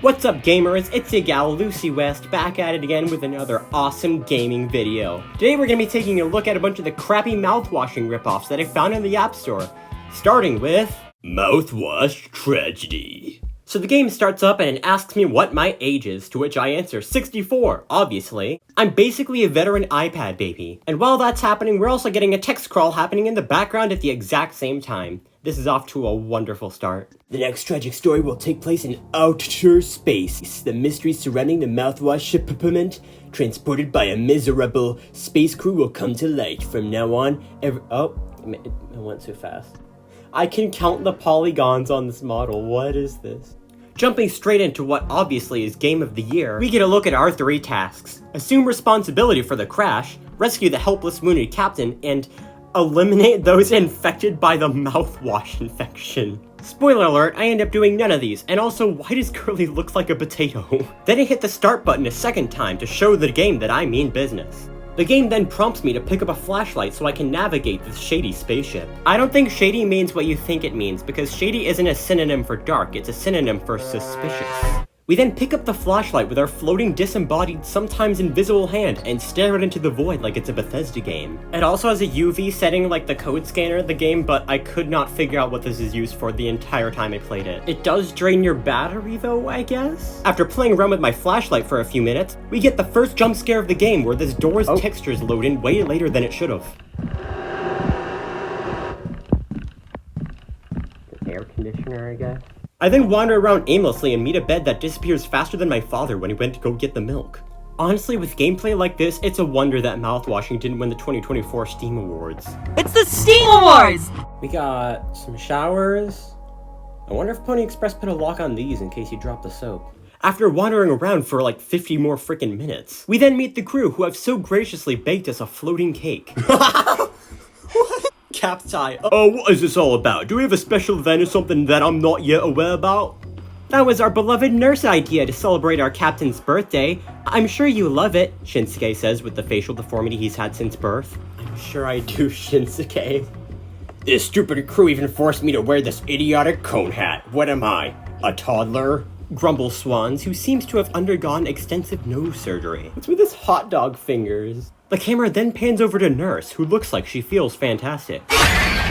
What's up gamers, it's your gal Lucy West back at it again with another awesome gaming video. Today we're going to be taking a look at a bunch of the crappy mouthwashing ripoffs that I found in the App Store. Starting with Mouthwash Tragedy. So the game starts up and it asks me what my age is, to which I answer 64, obviously. I'm basically a veteran iPad baby. And while that's happening, we're also getting a text crawl happening in the background at the exact same time. This is off to a wonderful start. The next tragic story will take place in outer space. The mystery surrounding the mouthwash shipment transported by a miserable space crew will come to light. From now on, I went too fast. I can count the polygons on this model. What is this? Jumping straight into what obviously is Game of the Year, we get a look at our 3 tasks. Assume responsibility for the crash, rescue the helpless wounded captain, and eliminate those infected by the mouthwash infection. Spoiler alert, I end up doing none of these, and also, why does Curly look like a potato? Then I hit the start button a second time to show the game that I mean business. The game then prompts me to pick up a flashlight so I can navigate this shady spaceship. I don't think shady means what you think it means, because shady isn't a synonym for dark, it's a synonym for suspicious. We then pick up the flashlight with our floating disembodied, sometimes invisible hand and stare it into the void like it's a Bethesda game. It also has a UV setting like the code scanner of the game, but I could not figure out what this is used for the entire time I played it. It does drain your battery though, I guess? After playing around with my flashlight for a few minutes, we get the first jump scare of the game where this door's textures load in way later than it should have. Air conditioner, I guess? I then wander around aimlessly and meet a bed that disappears faster than my father when he went to go get the milk. Honestly, with gameplay like this, it's a wonder that mouthwashing didn't win the 2024 Steam Awards. It's the Steam Awards! We got some showers. I wonder if Pony Express put a lock on these in case you drop the soap. After wandering around for like 50 more freaking minutes, we then meet the crew who have so graciously baked us a floating cake. Cap's eye. Oh, what is this all about? Do we have a special event or something that I'm not yet aware about? That was our beloved nurse idea to celebrate our captain's birthday. I'm sure you love it, Shinsuke says with the facial deformity he's had since birth. I'm sure I do, Shinsuke. This stupid crew even forced me to wear this idiotic cone hat. What am I, a toddler? Grumbles Swans, who seems to have undergone extensive nose surgery. What's with his hot dog fingers? The camera then pans over to Nurse, who looks like she feels fantastic.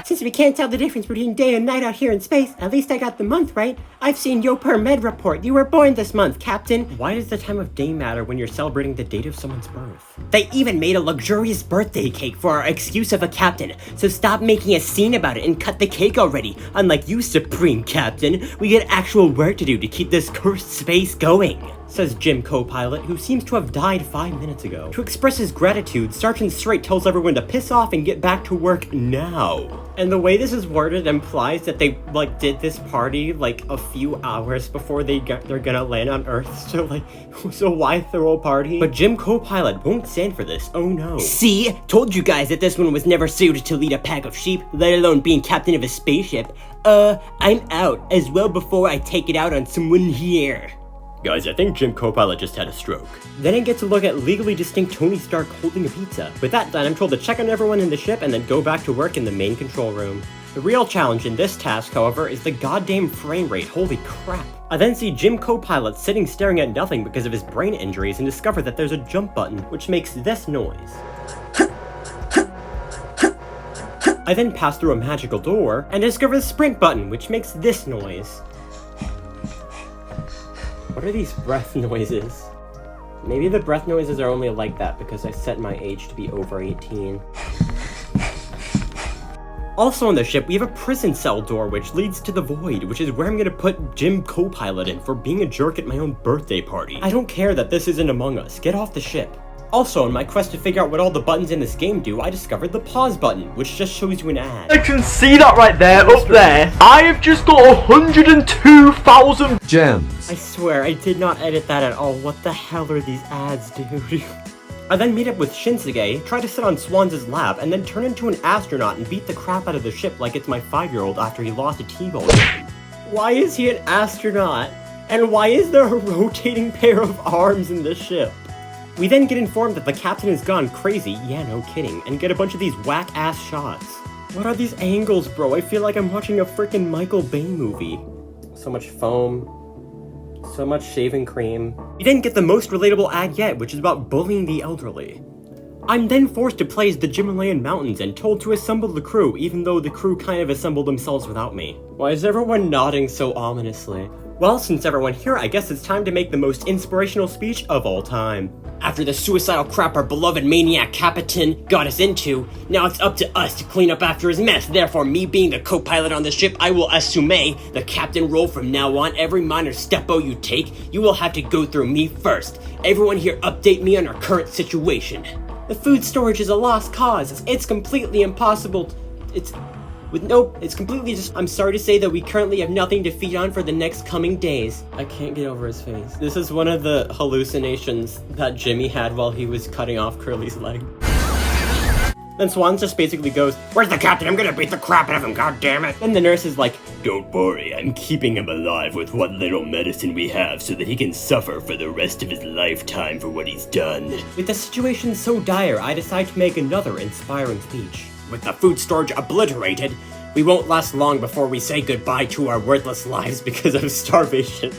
Since we can't tell the difference between day and night out here in space, at least I got the month right. I've seen your per med report. You were born this month, Captain. Why does the time of day matter when you're celebrating the date of someone's birth? They even made a luxurious birthday cake for our excuse of a captain, so stop making a scene about it and cut the cake already. Unlike you, Supreme Captain, we get actual work to do to keep this cursed space going, says Jim co-pilot, who seems to have died 5 minutes ago. To express his gratitude, Sergeant Straight tells everyone to piss off and get back to work now. And the way this is worded implies that they, did this party, a few hours before they're gonna land on Earth, so why throw a party? But Jim co-pilot won't stand for this, oh no. See? Told you guys that this one was never suited to lead a pack of sheep, let alone being captain of a spaceship. I'm out, as well before I take it out on someone here. Guys, I think Jim co-pilot just had a stroke. Then I get to look at legally distinct Tony Stark holding a pizza. With that done, I'm told to check on everyone in the ship and then go back to work in the main control room. The real challenge in this task, however, is the goddamn frame rate. Holy crap. I then see Jim co-pilot sitting staring at nothing because of his brain injuries and discover that there's a jump button, which makes this noise. I then pass through a magical door and discover the sprint button, which makes this noise. What are these breath noises? Maybe the breath noises are only like that because I set my age to be over 18. Also on the ship, we have a prison cell door which leads to the void, which is where I'm gonna put Jim co-pilot in for being a jerk at my own birthday party. I don't care that this isn't Among Us. Get off the ship. Also, in my quest to figure out what all the buttons in this game do, I discovered the pause button, which just shows you an ad. I can see that right there, up there. I have just got 102,000 gems. I swear, I did not edit that at all. What the hell are these ads, dude? I then meet up with Shinsuke, try to sit on Swans' lap, and then turn into an astronaut and beat the crap out of the ship like it's my 5-year-old after he lost a T-ball game. Why is he an astronaut? And why is there a rotating pair of arms in the ship? We then get informed that the captain has gone crazy, yeah, no kidding, and get a bunch of these whack-ass shots. What are these angles, bro? I feel like I'm watching a freaking Michael Bay movie. So much foam. So much shaving cream. We didn't get the most relatable ad yet, which is about bullying the elderly. I'm then forced to play as the Himalayan mountains and told to assemble the crew, even though the crew kind of assembled themselves without me. Why is everyone nodding so ominously? Well, since everyone's here, I guess it's time to make the most inspirational speech of all time. After the suicidal crap our beloved maniac Capitan got us into, now it's up to us to clean up after his mess. Therefore, me being the co-pilot on the ship, I will assume the captain role from now on. Every minor step-o you take, you will have to go through me first. Everyone here update me on our current situation. The food storage is a lost cause. It's completely impossible. It's completely just. I'm sorry to say that we currently have nothing to feed on for the next coming days. I can't get over his face. This is one of the hallucinations that Jimmy had while he was cutting off Curly's leg. Then Swan just basically goes, "Where's the captain? I'm gonna beat the crap out of him, god damn it!" And the nurse is like, "Don't worry, I'm keeping him alive with what little medicine we have so that he can suffer for the rest of his lifetime for what he's done." With the situation so dire, I decide to make another inspiring speech. With the food storage obliterated, we won't last long before we say goodbye to our worthless lives because of starvation.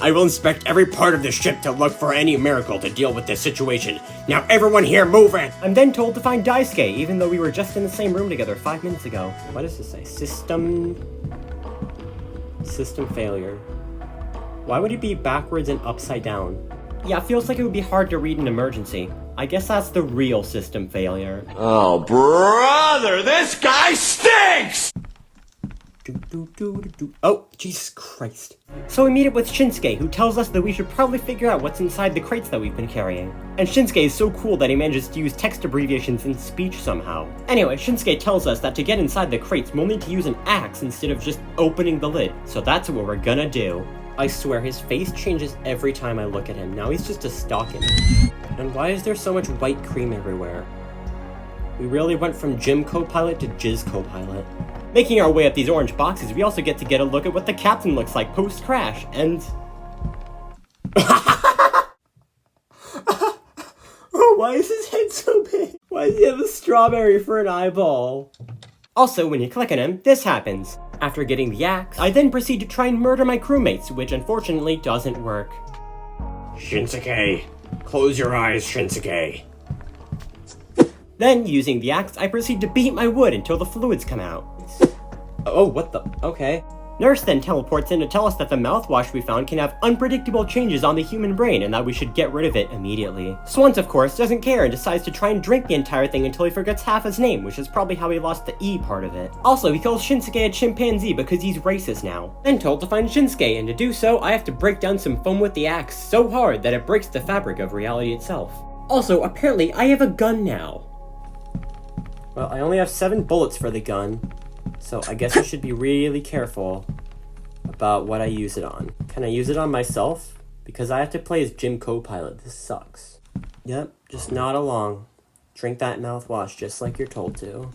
I will inspect every part of the ship to look for any miracle to deal with this situation. Now everyone here, move it! I'm then told to find Daisuke, even though we were just in the same room together 5 minutes ago. What does this say? System failure. Why would it be backwards and upside down? Yeah, it feels like it would be hard to read in emergency. I guess that's the real system failure. Oh, brother, this guy stinks! Oh, Jesus Christ. So we meet up with Shinsuke, who tells us that we should probably figure out what's inside the crates that we've been carrying. And Shinsuke is so cool that he manages to use text abbreviations in speech somehow. Anyway, Shinsuke tells us that to get inside the crates, we'll need to use an axe instead of just opening the lid. So that's what we're gonna do. I swear, his face changes every time I look at him. Now he's just a stock image. And why is there so much white cream everywhere? We really went from Gym co-pilot to Jizz co-pilot. Making our way up these orange boxes, we also get a look at what the captain looks like post-crash, and... Oh, why is his head so big? Why does he have a strawberry for an eyeball? Also, when you click on him, this happens. After getting the axe, I then proceed to try and murder my crewmates, which unfortunately doesn't work. Shinsuke, close your eyes, Shinsuke. Then, using the axe, I proceed to beat my wood until the fluids come out. Oh, what the? Okay. Nurse then teleports in to tell us that the mouthwash we found can have unpredictable changes on the human brain and that we should get rid of it immediately. Swans, of course, doesn't care and decides to try and drink the entire thing until he forgets half his name, which is probably how he lost the E part of it. Also, he calls Shinsuke a chimpanzee because he's racist now. Then told to find Shinsuke, and to do so, I have to break down some foam with the axe so hard that it breaks the fabric of reality itself. Also, apparently, I have a gun now. Well, I only have 7 bullets for the gun, so I guess I should be really careful about what I use it on. Can I use it on myself? Because I have to play as Gym co-pilot. This sucks. Yep, just nod along. Drink that mouthwash just like you're told to.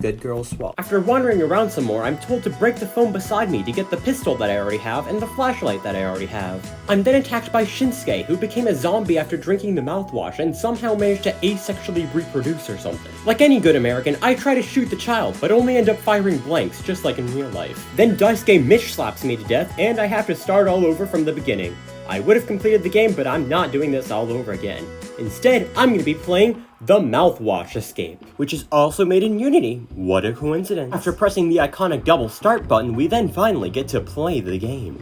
Good girl swallow. After wandering around some more, I'm told to break the foam beside me to get the pistol that I already have and the flashlight that I already have. I'm then attacked by Shinsuke, who became a zombie after drinking the mouthwash and somehow managed to asexually reproduce or something. Like any good American, I try to shoot the child, but only end up firing blanks, just like in real life. Then Daisuke slaps me to death, and I have to start all over from the beginning. I would have completed the game, but I'm not doing this all over again. Instead, I'm going to be playing the Mouthwash Escape, which is also made in Unity. What a coincidence. After pressing the iconic double start button, we then finally get to play the game.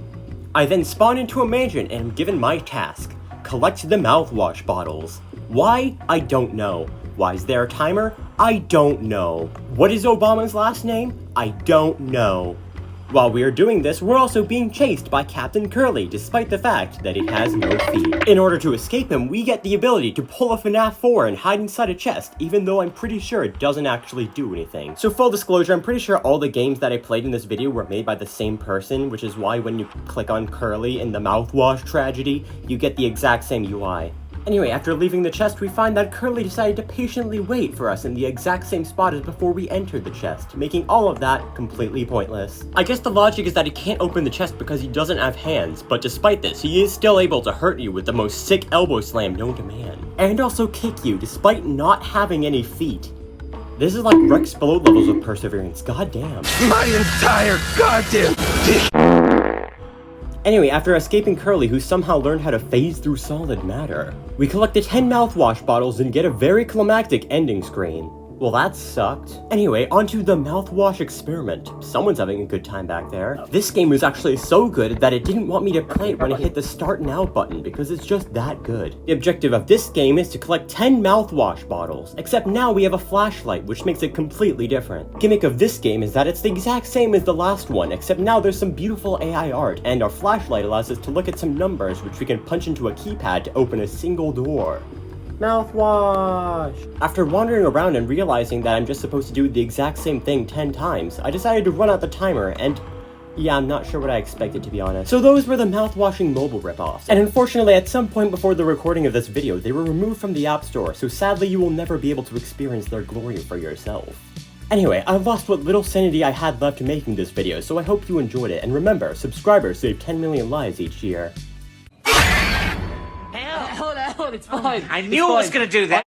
I then spawn into a mansion and am given my task: collect the mouthwash bottles. Why? I don't know. Why is there a timer? I don't know. What is Obama's last name? I don't know. While we are doing this, we're also being chased by Captain Curly, despite the fact that it has no feet. In order to escape him, we get the ability to pull a FNAF 4 and hide inside a chest, even though I'm pretty sure it doesn't actually do anything. So full disclosure, I'm pretty sure all the games that I played in this video were made by the same person, which is why when you click on Curly in the Mouthwash Tragedy, you get the exact same UI. Anyway, after leaving the chest, we find that Curly decided to patiently wait for us in the exact same spot as before we entered the chest, making all of that completely pointless. I guess the logic is that he can't open the chest because he doesn't have hands, but despite this, he is still able to hurt you with the most sick elbow slam known to man. And also kick you despite not having any feet. This is like Rex below levels of perseverance, goddamn. My entire goddamn dick! Anyway, after escaping Curly, who somehow learned how to phase through solid matter, we collected 10 mouthwash bottles and get a very climactic ending screen. Well, that sucked. Anyway, onto the mouthwash experiment. Someone's having a good time back there. This game was actually so good that it didn't want me to play it when I hit the start now button because it's just that good. The objective of this game is to collect 10 mouthwash bottles, except now we have a flashlight, which makes it completely different. Gimmick of this game is that it's the exact same as the last one, except now there's some beautiful AI art, and our flashlight allows us to look at some numbers which we can punch into a keypad to open a single door. Mouthwash! After wandering around and realizing that I'm just supposed to do the exact same thing 10 times, I decided to run out the timer and yeah, I'm not sure what I expected, to be honest. So those were the mouthwashing mobile ripoffs. And unfortunately, at some point before the recording of this video, they were removed from the App Store, so sadly you will never be able to experience their glory for yourself. Anyway, I've lost what little sanity I had left making this video, so I hope you enjoyed it, and remember, subscribers save 10 million lives each year. Hold on, it's fine. I knew it was gonna do that.